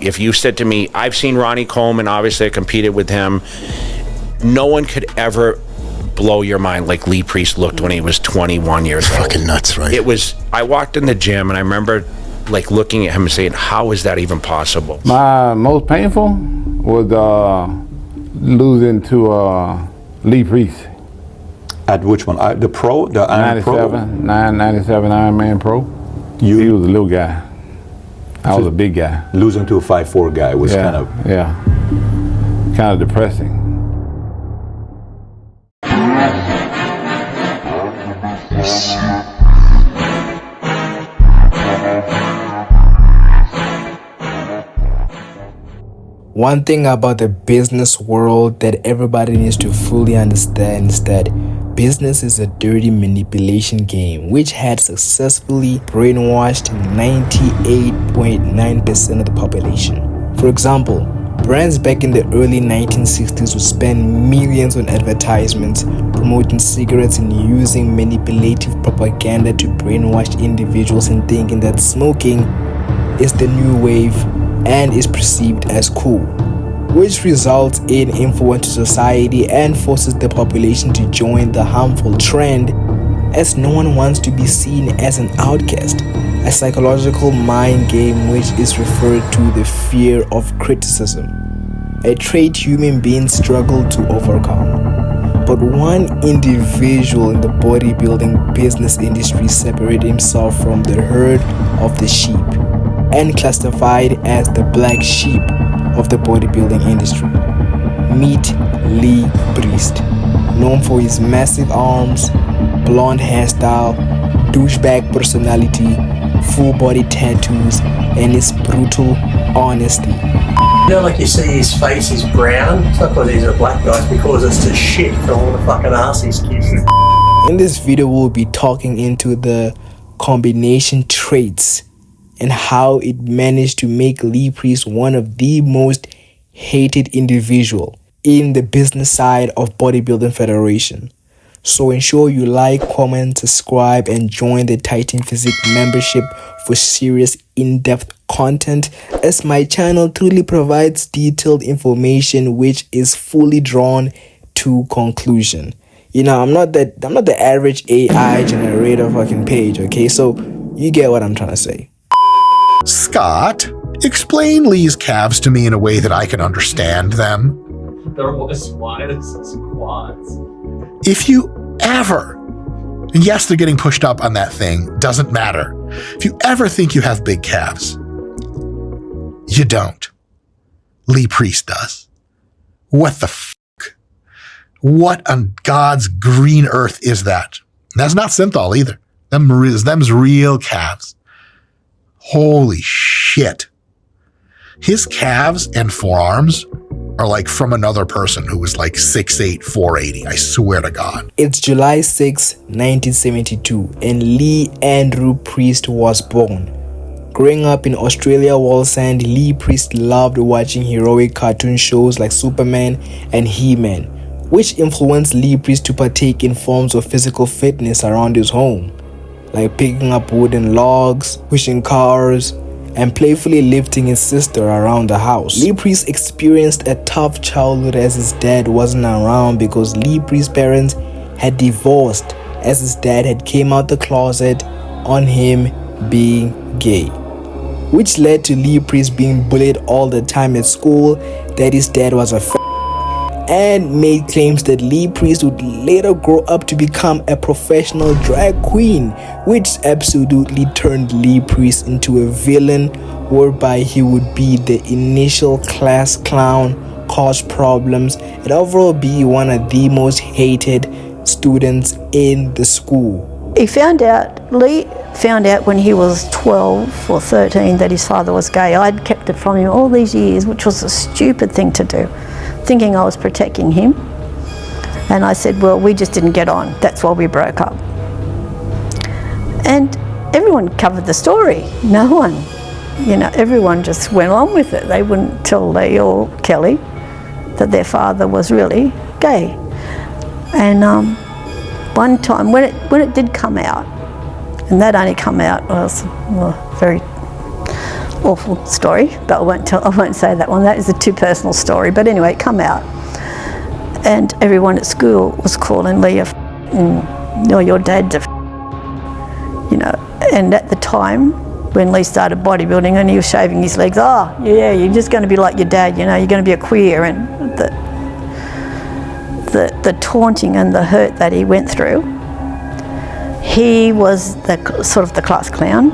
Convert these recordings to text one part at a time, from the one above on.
if you said to me, I've seen Ronnie Coleman, obviously I competed with him. No one could ever blow your mind like Lee Priest looked when he was 21 years old. Fucking nuts, right? I walked in the gym and I remember like looking at him and saying, how is that even possible? My most painful was losing to Lee Priest. At which one? The pro? The Iron Pro? 97 Ironman Pro. He was a little guy. I was a big guy. Losing to a 5'4" guy was kind of... Yeah. Kind of depressing. One thing about the business world that everybody needs to fully understand is that business is a dirty manipulation game which had successfully brainwashed 98.9% of the population. For example, brands back in the early 1960s would spend millions on advertisements promoting cigarettes and using manipulative propaganda to brainwash individuals and thinking that smoking is the new wave and is perceived as cool, which results in influence to society and forces the population to join the harmful trend, as no one wants to be seen as an outcast, a psychological mind game which is referred to the fear of criticism, a trait human beings struggle to overcome. But one individual in the bodybuilding business industry separated himself from the herd of the sheep and classified as the black sheep of the bodybuilding industry. Meet Lee Priest, known for his massive arms, blonde hairstyle, douchebag personality, full body tattoos, and his brutal honesty. You know, like you see his face is brown. It's not because he's a black guy, it's because it's the shit from all the fucking ass he's kissing. In this video, we'll be talking into the combination traits and how it managed to make Lee Priest one of the most hated individual in the business side of Bodybuilding Federation. So ensure you like, comment, subscribe, and join the Titan Physique membership for serious in-depth content, as my channel truly provides detailed information which is fully drawn to conclusion. You know, I'm not the average AI generator fucking page, okay? So you get what I'm trying to say. Scott, explain Lee's calves to me in a way that I can understand them. They're as wide as quads. If you ever, and yes, they're getting pushed up on that thing, doesn't matter. If you ever think you have big calves, you don't. Lee Priest does. What the fuck? What on God's green earth is that? And that's not synthol either. Them's real calves. Holy shit. His calves and forearms are like from another person who was like 6'8", 480. I swear to God. It's July 6, 1972, and Lee Andrew Priest was born. Growing up in Australia, Wallsend, Lee Priest loved watching heroic cartoon shows like Superman and He-Man, which influenced Lee Priest to partake in forms of physical fitness around his home, like picking up wooden logs, pushing cars, and playfully lifting his sister around the house. Lee Priest experienced a tough childhood as his dad wasn't around because Lee Priest's parents had divorced, as his dad had came out the closet on him being gay, which led to Lee Priest being bullied all the time at school that his dad was a and made claims that Lee Priest would later grow up to become a professional drag queen, which absolutely turned Lee Priest into a villain, whereby he would be the initial class clown, cause problems, and overall be one of the most hated students in the school. Lee found out when he was 12 or 13 that his father was gay. I'd kept it from him all these years, which was a stupid thing to do, thinking I was protecting him. And I said, well, we just didn't get on. That's why we broke up. And everyone covered the story. No one, everyone just went on with it. They wouldn't tell Lee or Kelly that their father was really gay. And one time, when it did come out, and that only come out was very awful story, but I won't say that one. That is a too personal story. But anyway, it come out, and everyone at school was calling Lee your dad's a And at the time, when Lee started bodybuilding and he was shaving his legs, oh yeah, you're just going to be like your dad, you're going to be a queer, and the taunting and the hurt that he went through. He was the class clown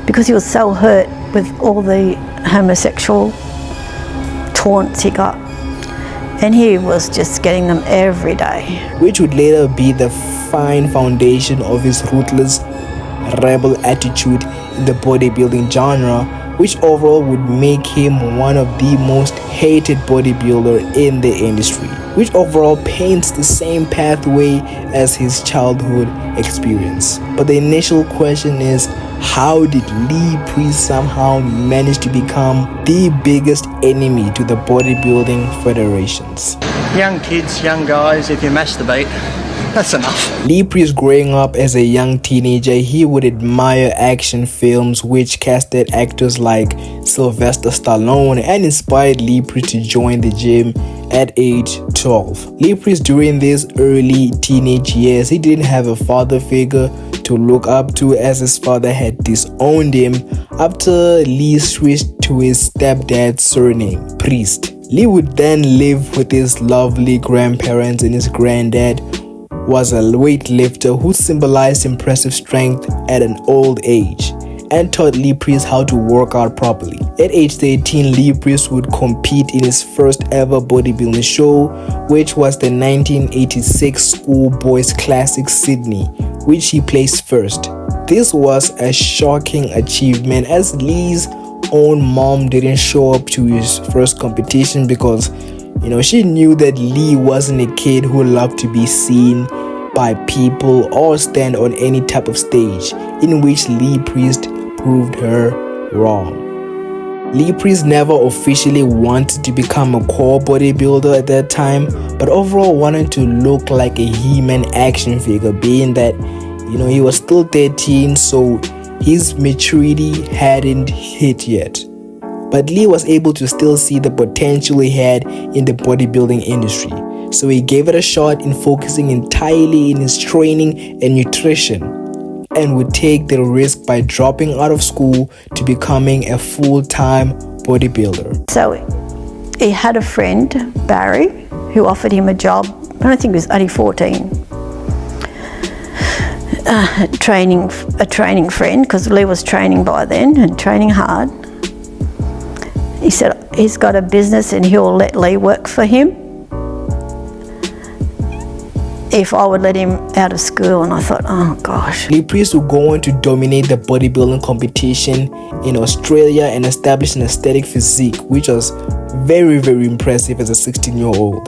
because he was so hurt with all the homosexual taunts he got, and he was just getting them every day. Which would later be the fine foundation of his ruthless rebel attitude in the bodybuilding genre, which overall would make him one of the most hated bodybuilder in the industry, which overall paints the same pathway as his childhood experience. But the initial question is, how did Lee Priest somehow manage to become the biggest enemy to the bodybuilding federations? Young kids, young guys, if you masturbate, that's enough. Lee Priest, growing up as a young teenager, he would admire action films which casted actors like Sylvester Stallone and inspired Lee Priest to join the gym at age 12. Lee Priest, during these early teenage years, he didn't have a father figure to look up to, as his father had disowned him after Lee switched to his stepdad's surname, Priest. Lee would then live with his lovely grandparents, and his granddad was a weightlifter who symbolized impressive strength at an old age and taught Lee Priest how to work out properly. At age 13, Lee Priest would compete in his first ever bodybuilding show, which was the 1986 Schoolboys Classic Sydney, which he placed first. This was a shocking achievement, as Lee's own mom didn't show up to his first competition because she knew that Lee wasn't a kid who loved to be seen by people or stand on any type of stage, in which Lee Priest proved her wrong. Lee Priest never officially wanted to become a core bodybuilder at that time, but overall wanted to look like a He-Man action figure, being that he was still 13, so his maturity hadn't hit yet. But Lee was able to still see the potential he had in the bodybuilding industry, so he gave it a shot in focusing entirely in his training and nutrition, and would take the risk by dropping out of school to becoming a full-time bodybuilder. So he had a friend, Barry, who offered him a job. I don't think he was only 14. A training friend, because Lee was training by then and training hard. He said he's got a business and he'll let Lee work for him if I would let him out of school. And I thought, oh gosh. Lee Priest would go on to dominate the bodybuilding competition in Australia and establish an aesthetic physique, which was very, very impressive as a 16-year-old,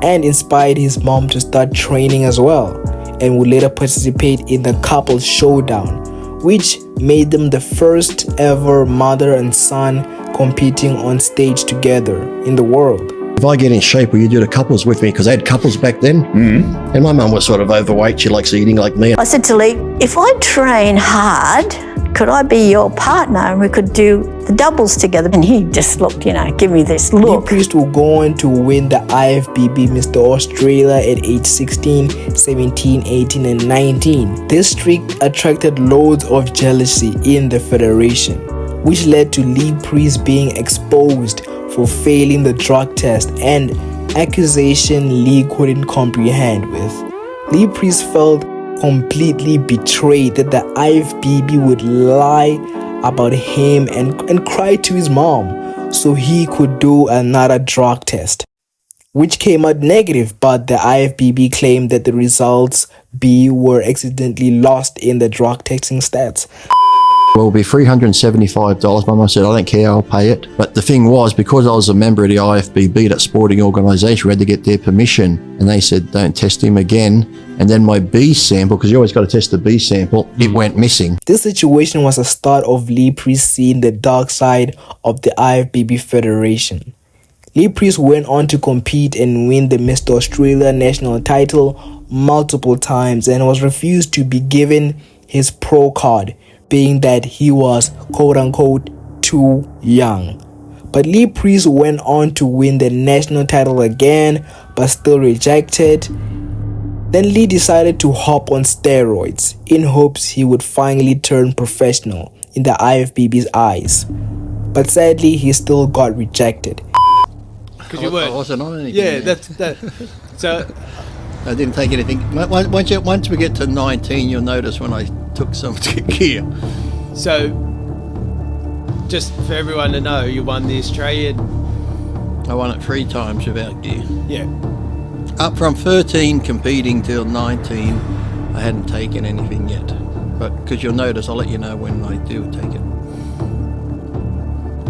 and inspired his mom to start training as well, and would later participate in the couple showdown, which made them the first ever mother and son competing on stage together in the world. If I get in shape, will you do the couples with me? Because I had couples back then. Mm-hmm. And my mum was sort of overweight. She likes eating like me. I said to Lee, if I train hard, could I be your partner and we could do the doubles together? And he just looked, give me this look. Lee Priest will go on to win the IFBB Mr. Australia at age 16, 17, 18 and 19. This streak attracted loads of jealousy in the federation, which led to Lee Priest being exposed for failing the drug test, and accusation Lee couldn't comprehend with. Lee Priest felt completely betrayed that the IFBB would lie about him and cry to his mom so he could do another drug test, which came out negative, but the IFBB claimed that the results were accidentally lost in the drug testing stats. Well, it'll be $375. My mum said, I don't care, I'll pay it. But the thing was, because I was a member of the IFBB, that sporting organisation, we had to get their permission. And they said, don't test him again. And then my B sample, because you always got to test the B sample, it went missing. This situation was the start of Lee Priest seeing the dark side of the IFBB Federation. Lee Priest went on to compete and win the Mr. Australia national title multiple times, and was refused to be given his pro card, being that he was quote-unquote too young. But Lee Priest went on to win the national title again, but still rejected. Then Lee decided to hop on steroids in hopes he would finally turn professional in the IFBB's eyes. But sadly, he still got rejected. Because you weren't. I wasn't on anything. Yeah, that's that. So I didn't take anything. Once we get to 19, you'll notice when I took some gear. So, just for everyone to know, you won the Australian. I won it 3 times without gear. Yeah. Up from 13 competing till 19, I hadn't taken anything yet. But because you'll notice, I'll let you know when I do take it.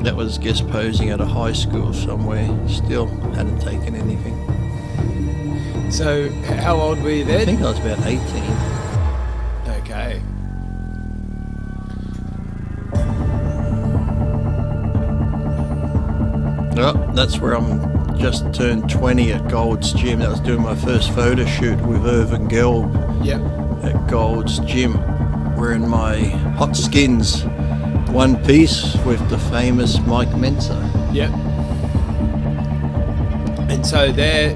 That was guest posing at a high school somewhere. Still hadn't taken anything. So, how old were you then? I think I was about 18. Okay. Oh, that's where I'm just turned 20 at Gold's Gym. That was doing my first photo shoot with Irvin Gelb. Yep. At Gold's Gym. Wearing my Hot Skins one piece with the famous Mike Mensa. Yep. And so they're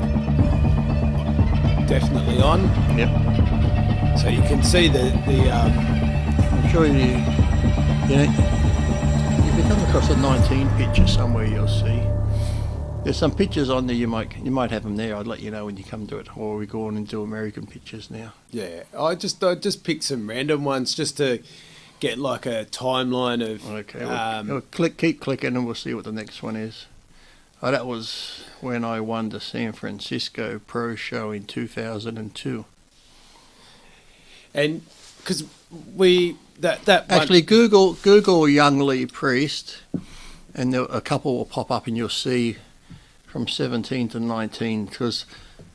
definitely on. Yep. So you can see I'm sure you know, if you come across a 19 picture somewhere, you'll see. There's some pictures on there. You might have them there. I'd let you know when you come to it, or we go on and do American pictures now. Yeah, I just picked some random ones just to get like a timeline of. Okay, we'll keep clicking, and we'll see what the next one is. Oh, that was when I won the San Francisco Pro Show in 2002. And because that actually Google young Lee Priest, and a couple will pop up, and you'll see from 17 to 19. Because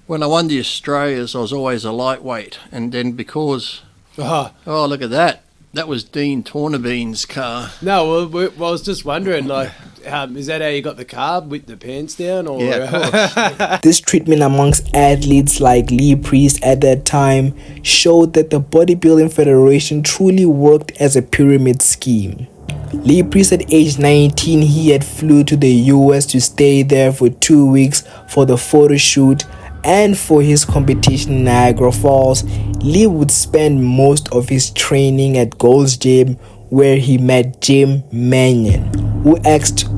when I won the Australias, I was always a lightweight, and then because oh look at that. That was Dean Tornabean's car. No, well, I was just wondering, like, is that how you got the carb with the pants down? Or? Yeah, of course. This treatment amongst athletes like Lee Priest at that time showed that the Bodybuilding Federation truly worked as a pyramid scheme. Lee Priest at age 19, he had flew to the US to stay there for 2 weeks for the photo shoot. And for his competition in Niagara Falls, Lee would spend most of his training at Gold's Gym, where he met Jim Mannion, who asked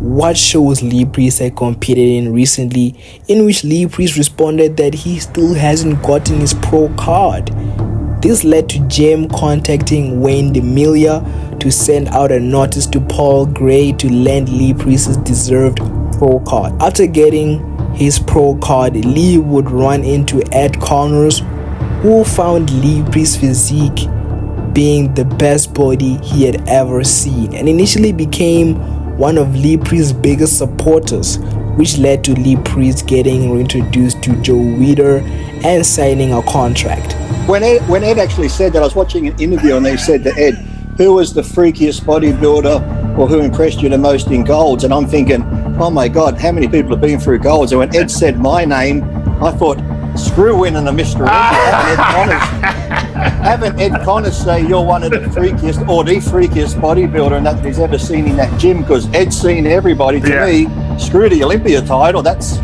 what shows Lee Priest had competed in recently, in which Lee Priest responded that he still hasn't gotten his pro card. This led to Jim contacting Wayne DeMilia to send out a notice to Paul Gray to lend Lee Priest's deserved pro card. After getting his pro card, Lee would run into Ed Connors, who found Lee Priest's physique being the best body he had ever seen, and initially became one of Lee Priest's biggest supporters, which led to Lee Priest getting reintroduced to Joe Weider and signing a contract. When Ed actually said that, I was watching an interview and they said to Ed, who was the freakiest bodybuilder or who impressed you the most in Golds? And I'm thinking, oh my God, how many people have been through Golds? And when Ed said my name, I thought, screw winning a Mr. Olympia. Having Ed Connors say you're one of the freakiest or the freakiest bodybuilder and that he's ever seen in that gym, because Ed's seen everybody. To me, screw the Olympia title. That's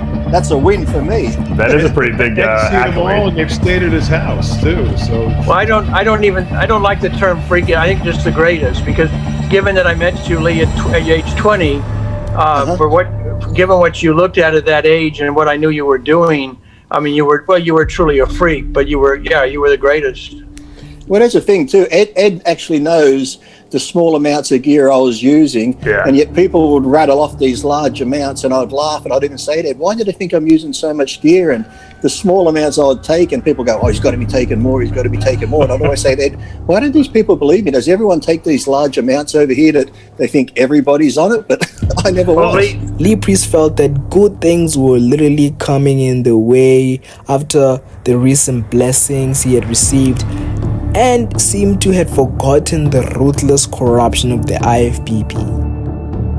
a win for me. That is a pretty big accolade. And they've stayed at his house too. So well, I don't like the term freaky. I think just the greatest, because given that I met you, Lee, at age 20, given what you looked at that age and what I knew you were doing, I mean, you were truly a freak, but you were the greatest. Well, that's the thing too. Ed actually knows the small amounts of gear I was using, and yet people would rattle off these large amounts, and I'd laugh, and I'd even say to Ed, why do they think I'm using so much gear? And the small amounts I'd take, and people go, oh, he's got to be taking more, he's got to be taking more. And I'd always say to Ed, why don't these people believe me? Does everyone take these large amounts over here that they think everybody's on it? But I never was. Lee Priest felt that good things were literally coming in the way after the recent blessings he had received, and seemed to have forgotten the ruthless corruption of the IFBB.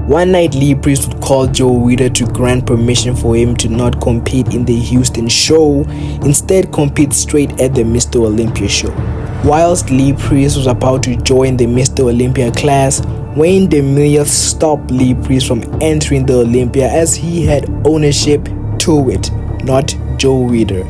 One night, Lee Priest would call Joe Weider to grant permission for him to not compete in the Houston show, instead compete straight at the Mr. Olympia show. Whilst Lee Priest was about to join the Mr. Olympia class, Wayne DeMille stopped Lee Priest from entering the Olympia as he had ownership to it, not Joe Weider,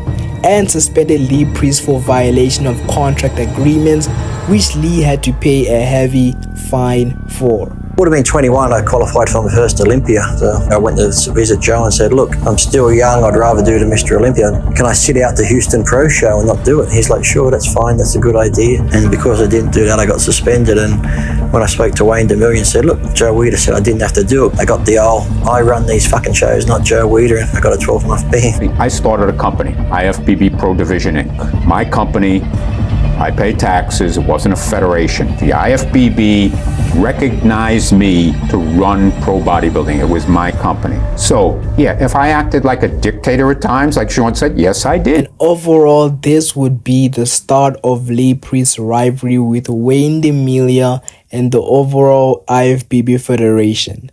and suspended Lee Priest for violation of contract agreements, which Lee had to pay a heavy fine for. Would have been 21, I qualified for my first Olympia. So I went to visit Joe and said, look, I'm still young, I'd rather do the Mr. Olympia. Can I sit out the Houston Pro Show and not do it? He's like, sure, that's fine, that's a good idea. And because I didn't do that, I got suspended. And when I spoke to Wayne DeMille and said, look, Joe Weider said I didn't have to do it. I got the I run these fucking shows, not Joe Weider, and I got a 12-month ban. I started a company, IFBB Pro Division Inc. My company, I pay taxes, it wasn't a federation. The IFBB recognized me to run pro bodybuilding. It was my company. So, yeah, if I acted like a dictator at times, like Sean said, yes, I did. And overall, this would be the start of Lee Priest's rivalry with Wayne DeMille and the overall IFBB Federation.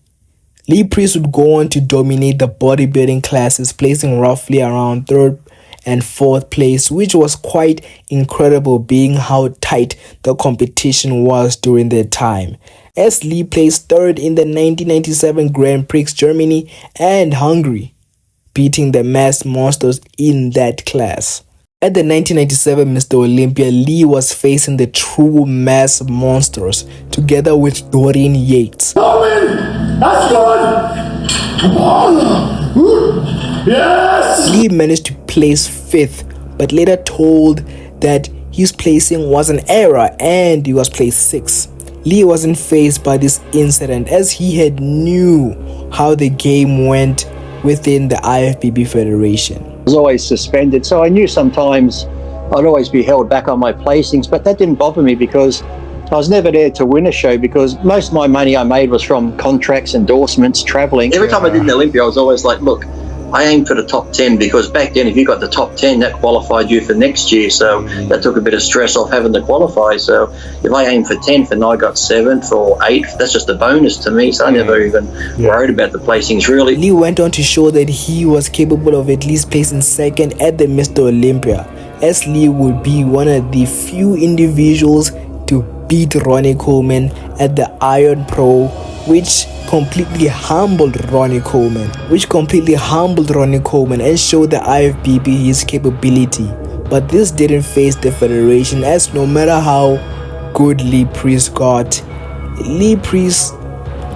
Lee Priest would go on to dominate the bodybuilding classes, placing roughly around 3rd and 4th place, which was quite incredible being how tight the competition was during that time, as Lee placed 3rd in the 1997 Grand Prix Germany and Hungary, beating the mass monsters in that class. At the 1997 Mr. Olympia, Lee was facing the true mass monsters together with Dorian Yates. That's good. Yes! Lee managed to place 5th, but later told that his placing was an error and he was placed 6th. Lee wasn't fazed by this incident as he had knew how the game went within the IFBB Federation. I was always suspended, so I knew sometimes I'd always be held back on my placings, but that didn't bother me because I was never there to win a show, because most of my money I made was from contracts, endorsements, traveling. Every time I did an Olympia, I was always like, look, I aimed for the top 10, because back then if you got the top 10, that qualified you for next year, so that took a bit of stress off having to qualify. So if I aimed for 10th and I got 7th or 8th, that's just a bonus to me, so I never even worried about the placings really. Lee went on to show that he was capable of at least placing 2nd at the Mr. Olympia, as Lee would be one of the few individuals to beat Ronnie Coleman at the Iron Pro, which completely humbled Ronnie Coleman and showed the IFBB his capability. But this didn't phase the federation, as no matter how good Lee Priest got, Lee Priest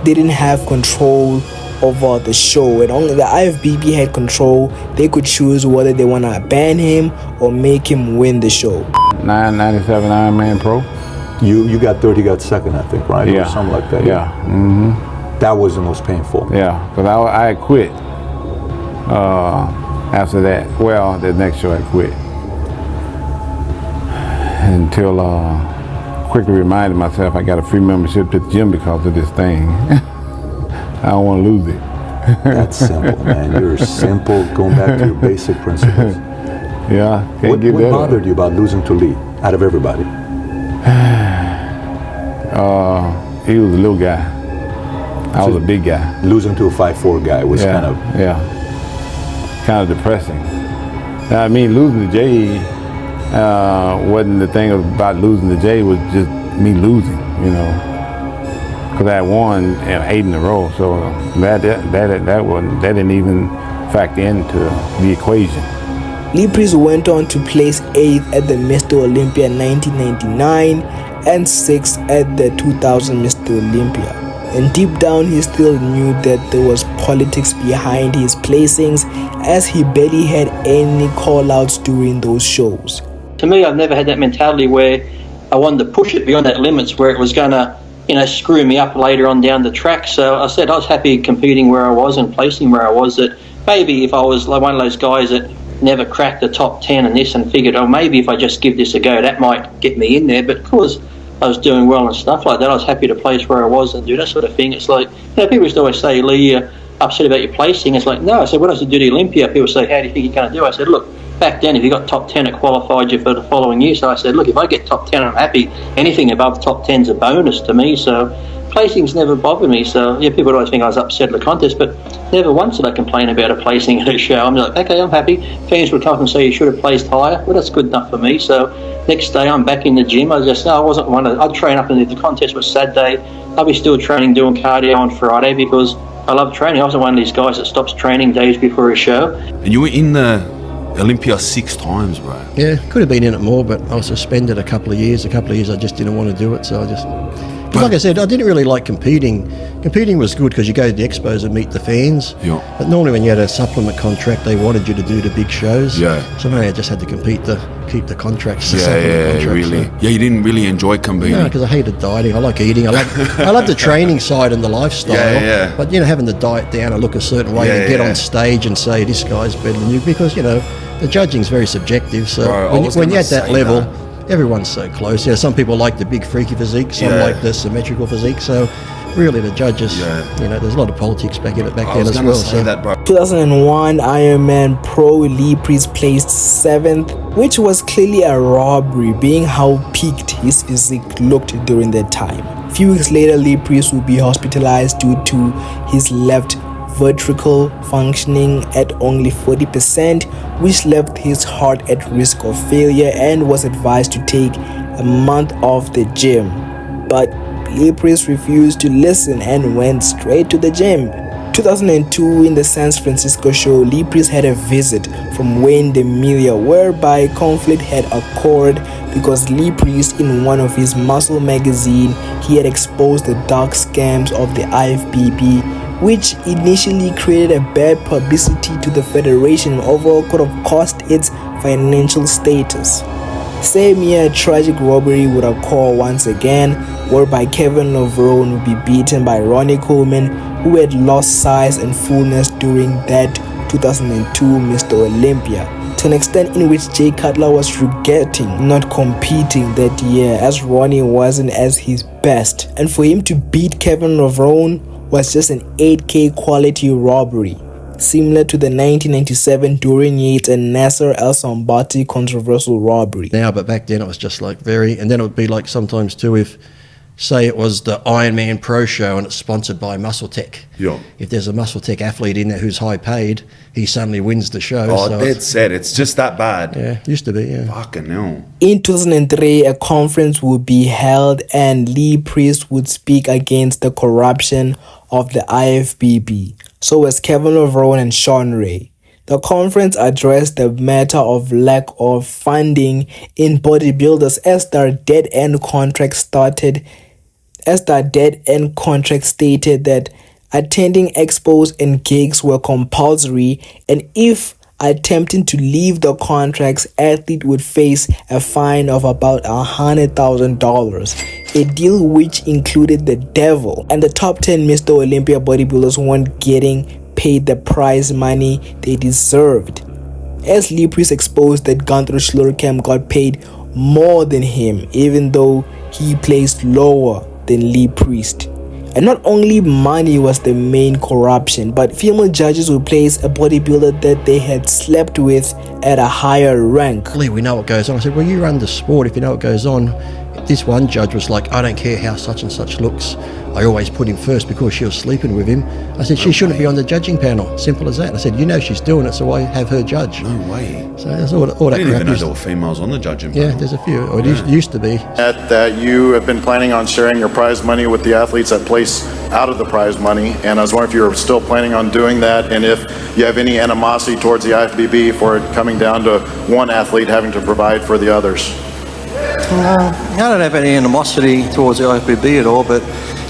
didn't have control over the show, and only the IFBB had control. They could choose whether they want to ban him or make him win the show. 997 Ironman Pro. You got 3rd, he got 2nd, I think, right? Yeah. Or something like that. Yeah. Mm-hmm. That was the most painful. Yeah, because I had quit after that. Well, the next show I quit. Until quickly reminded myself I got a free membership to the gym because of this thing. I don't want to lose it. That's simple, man. You're simple, going back to your basic principles. Yeah. What bothered you about losing to Lee, out of everybody? He was a little guy. I was a big guy. Losing to a 5'4" guy was kind of depressing. I mean, losing to Jay wasn't the thing about losing to Jay, was just me losing, you know, because I had won 8 in a row, so that didn't even factor into the equation. Lee Priest went on to place 8th at the Mr. Olympia 1999 and 6th at the 2000 Mr. Olympia. And deep down he still knew that there was politics behind his placings, as he barely had any call-outs during those shows. To me, I've never had that mentality where I wanted to push it beyond that limits where it was going to, screw me up later on down the track. So I said I was happy competing where I was and placing where I was. That maybe if I was like one of those guys that never cracked the top 10 and this and figured, oh, maybe if I just give this a go, that might get me in there. But because I was doing well and stuff like that, I was happy to place where I was and do that sort of thing. It's like, people used to always say, Lee, you're upset about your placing. It's like, no. I said, when I was to do the Olympia, people say, how do you think you're going to do? I said, look, back then, if you got top 10, it qualified you for the following year. So I said, look, if I get top 10, I'm happy. Anything above top 10 is a bonus to me. So placings never bothered me. So, people always think I was upset at the contest, but never once did I complain about a placing at a show. I'm like, okay, I'm happy. Fans would come up and say you should have placed higher. Well, that's good enough for me. So next day, I'm back in the gym. I wasn't one of. I'd train up, and if the contest was Saturday, I'll be still training, doing cardio on Friday because I love training. I wasn't one of these guys that stops training days before a show. And you were in the Olympia 6 times, bro. Yeah, could have been in it more, but I was suspended a couple of years. I just didn't want to do it, so I just... Like I said, I didn't really like competing. Competing was good because you go to the expos and meet the fans. Yeah. But normally when you had a supplement contract, they wanted you to do the big shows. Yeah. So I just had to keep the contracts. The Yeah, really. So. Yeah, you didn't really enjoy competing. No, because I hated dieting. I like eating. I love the training side and the lifestyle. Yeah. But having the diet down and look a certain way and get on stage and say this guy's better than you, because the judging's very subjective. So Bro, when you're at that level. Everyone's so close. Some people like the big freaky physique, some like the symmetrical physique. So really the judges, there's a lot of politics back then as well. Say that, bro. 2001 Ironman Pro Lee Priest placed 7th, which was clearly a robbery being how peaked his physique looked during that time. A few weeks later, Lee Priest would be hospitalized due to his left ventricle functioning at only 40%, which left his heart at risk of failure, and was advised to take a month off the gym. But Lee Priest refused to listen and went straight to the gym. 2002, in the San Francisco show, Lee Priest had a visit from Wayne DeMilia, whereby conflict had occurred because Lee Priest, in one of his muscle magazine, he had exposed the dark scams of the IFBB, which initially created a bad publicity to the federation and overall could have cost its financial status. Same year, a tragic robbery would occur once again, whereby Kevin Levrone would be beaten by Ronnie Coleman, who had lost size and fullness during that 2002 Mr. Olympia, to an extent in which Jay Cutler was regretting not competing that year, as Ronnie wasn't at his best, and for him to beat Kevin Levrone was just an 8K quality robbery, similar to the 1997 Dorian Yates and Nasser El Sambati controversial robbery. Now, but back then it was just like and then it would be like sometimes too, if say it was the Ironman Pro Show and it's sponsored by Muscle Tech. Yeah. If there's a Muscle Tech athlete in there who's high paid, he suddenly wins the show. Oh, so dead set. It's just that bad. Yeah, used to be, yeah. Fucking hell. In 2003, a conference would be held and Lee Priest would speak against the corruption of the IFBB. So was Kevin Levrone and Sean Ray. The conference addressed the matter of lack of funding in bodybuilders as their dead-end contract stated that attending expos and gigs were compulsory, and if attempting to leave the contracts, athlete would face a fine of about $100,000, a deal which included the devil, and the top 10 Mr. Olympia bodybuilders weren't getting paid the prize money they deserved. As Lee Priest exposed that Gunther Schlurkamp got paid more than him, even though he placed lower than Lee Priest. And not only money was the main corruption, but female judges would place a bodybuilder that they had slept with at a higher rank. We know what goes on. I said, well, you run the sport if you know what goes on. This one judge was like, I don't care how such and such looks. I always put him first because she was sleeping with him. I said, she shouldn't be on the judging panel. Simple as that. I said, she's doing it, so I have her judge. No way. So there's all that I didn't crap. even know there were females on the judging panel. Yeah, there's a few. Or it used to be. That you have been planning on sharing your prize money with the athletes that place out of the prize money, and I was wondering if you're still planning on doing that, and if you have any animosity towards the IFBB for it coming down to one athlete having to provide for the others. I don't have any animosity towards the IFBB at all, but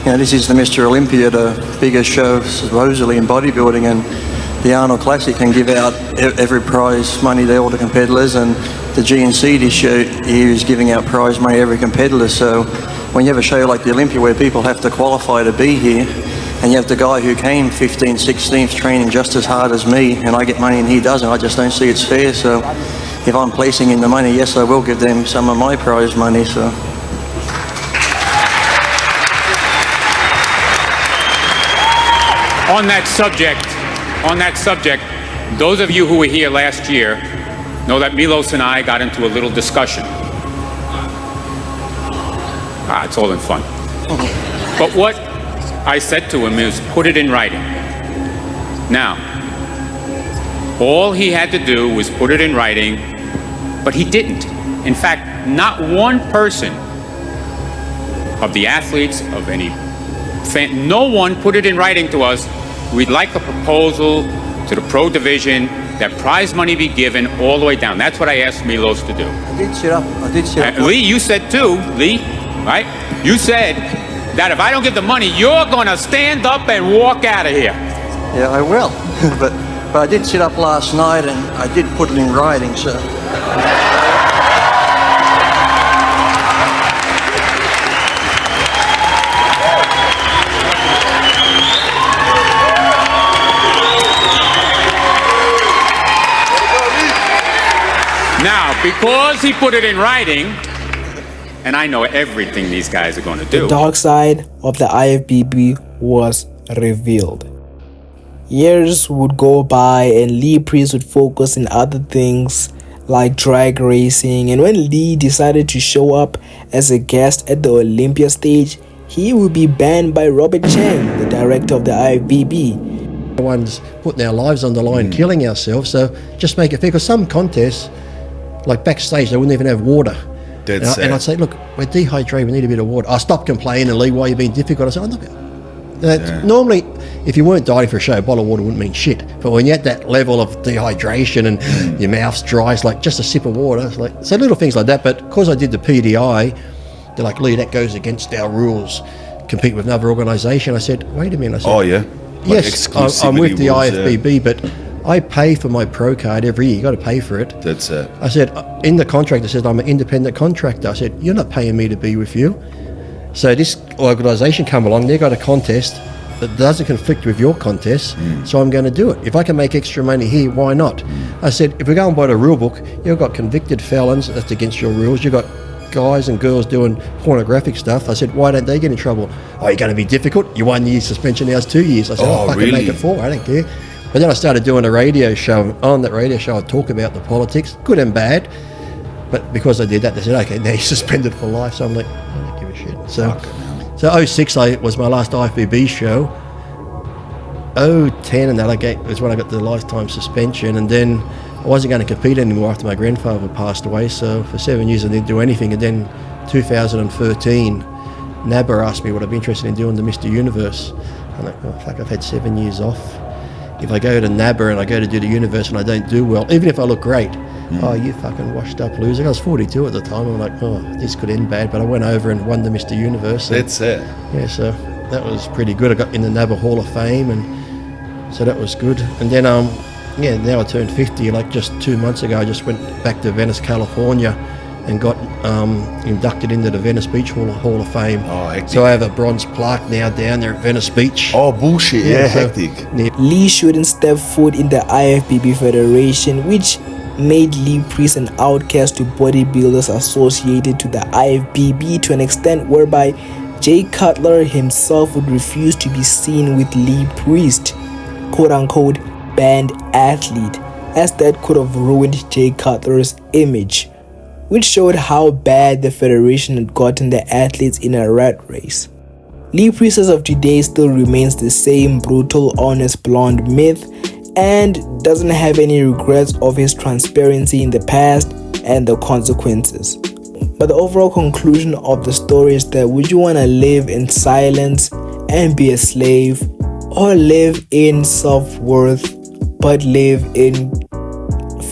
this is the Mr. Olympia, the biggest show supposedly in bodybuilding, and the Arnold Classic can give out every prize money to all the competitors, and the GNC this year is giving out prize money to every competitor. So when you have a show like the Olympia where people have to qualify to be here, and you have the guy who came 15th, 16th training just as hard as me, and I get money and he doesn't, I just don't see it's fair. So if I'm placing in the money, yes, I will give them some of my prize money. So. On that subject, those of you who were here last year know that Milos and I got into a little discussion. It's all in fun. But what I said to him is, put it in writing. Now, all he had to do was put it in writing, but he didn't. In fact, not one person of the athletes, of any no one put it in writing to us. We'd like a proposal to the pro division that prize money be given all the way down. That's what I asked Milos to do. I did sit up. Lee, you said too, Lee, right? You said that if I don't give the money, you're going to stand up and walk out of here. Yeah, I will. but I did sit up last night and I did put it in writing, so. Now, because he put it in writing, and I know everything these guys are going to do. The dark side of the IFBB was revealed. Years would go by and Lee Priest would focus on other things like drag racing, and when Lee decided to show up as a guest at the Olympia stage, he would be banned by Robert Chang, the director of the IFBB. One's putting our lives on the line, killing ourselves, so just make it fair, because some contests, like backstage, they wouldn't even have water. And I'd say, look, we're dehydrated, we need a bit of water. I stopped complaining, Lee, why are you being difficult? I said, normally, if you weren't dieting for a show, a bottle of water wouldn't mean shit. But when you're at that level of dehydration and your mouth's dry, it's like just a sip of water. It's like, so little things like that. But because I did the PDI, they're like, Lee, that goes against our rules. Compete with another organisation. I said, wait a minute. I said, oh, yeah? Like yes, I'm with the IFBB, but I pay for my pro card every year. You got to pay for it. That's it. I said, in the contract, it says I'm an independent contractor. I said, you're not paying me to be with you. So this organisation come along, they got a contest that doesn't conflict with your contest, so I'm going to do it. If I can make extra money here, why not? I said, if we're going by the rule book, you've got convicted felons, that's against your rules. You've got guys and girls doing pornographic stuff. I said, why don't they get in trouble? Oh, you're going to be difficult? Your 1 year suspension, now it's 2 years. I said, I'll fucking make it 4, I don't care. But then I started doing a radio show. On that radio show, I'd talk about the politics, good and bad. But because I did that, they said, okay, now you're suspended for life. So I'm like, I don't give a shit. So 06 was my last IFBB show. 010 and that was when I got the lifetime suspension. And then I wasn't going to compete anymore after my grandfather passed away. So for 7 years I didn't do anything. And then 2013, NABBA asked me what I'd be interested in doing the Mr. Universe. I'm like, oh fuck, I've had 7 years off. If I go to NABBA and I go to do the Universe and I don't do well, even if I look great, oh, you fucking washed up loser. I was 42 at the time. I'm like, oh, this could end bad. But I went over and won the Mr. Universe. That's it. Yeah, so that was pretty good. I got in the NABBA Hall of Fame, and so that was good. And then, yeah, now I turned 50. Like just 2 months ago, I just went back to Venice, California, and got inducted into the Venice Beach Hall of Fame. Oh, hectic. So I have a bronze plaque now down there at Venice Beach. Oh, bullshit. Yeah, so, hectic. Lee shouldn't step foot in the IFBB Federation, which made Lee Priest an outcast to bodybuilders associated to the IFBB, to an extent whereby Jay Cutler himself would refuse to be seen with Lee Priest, quote-unquote banned athlete, as that could have ruined Jay Cutler's image, which showed how bad the federation had gotten the athletes in a rat race. Lee Priest as of today still remains the same brutal, honest blonde myth and doesn't have any regrets of his transparency in the past and the consequences. But the overall conclusion of the story is that would you want to live in silence and be a slave, or live in self-worth but live in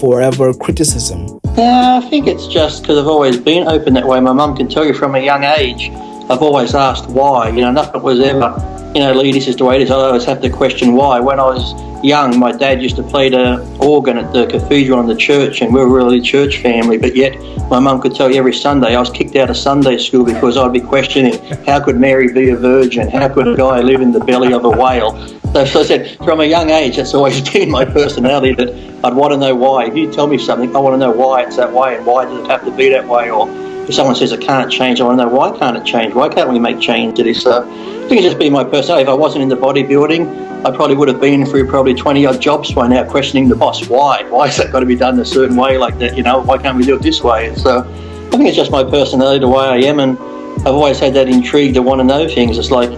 forever criticism? Yeah, I think it's just because I've always been open that way. My mum can tell you from a young age, I've always asked why. Nothing was ever, Lee, this is the way it is. I always have to question why. When I was young, my dad used to play the organ at the cathedral in the church, and we were really a church family, but yet my mum could tell you every Sunday I was kicked out of Sunday school because I'd be questioning, how could Mary be a virgin? How could a guy live in the belly of a whale? So I said, from a young age, that's always been my personality, that I'd want to know why. If you tell me something, I want to know why it's that way, and why does it have to be that way? Or if someone says it can't change, I want to know, why can't it change? Why can't we make change to this? So I think it's just been my personality. If I wasn't into bodybuilding, I probably would have been through probably 20 odd jobs by now, questioning the boss. Why has that got to be done a certain way like that? Why can't we do it this way? And so I think it's just my personality, the way I am, and I've always had that intrigue to want to know things. It's like,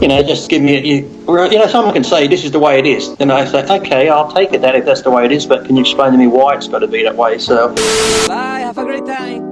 just give me, someone can say this is the way it is. Then I say, okay, I'll take it that if that's the way it is, but can you explain to me why it's got to be that way? So, bye, have a great time.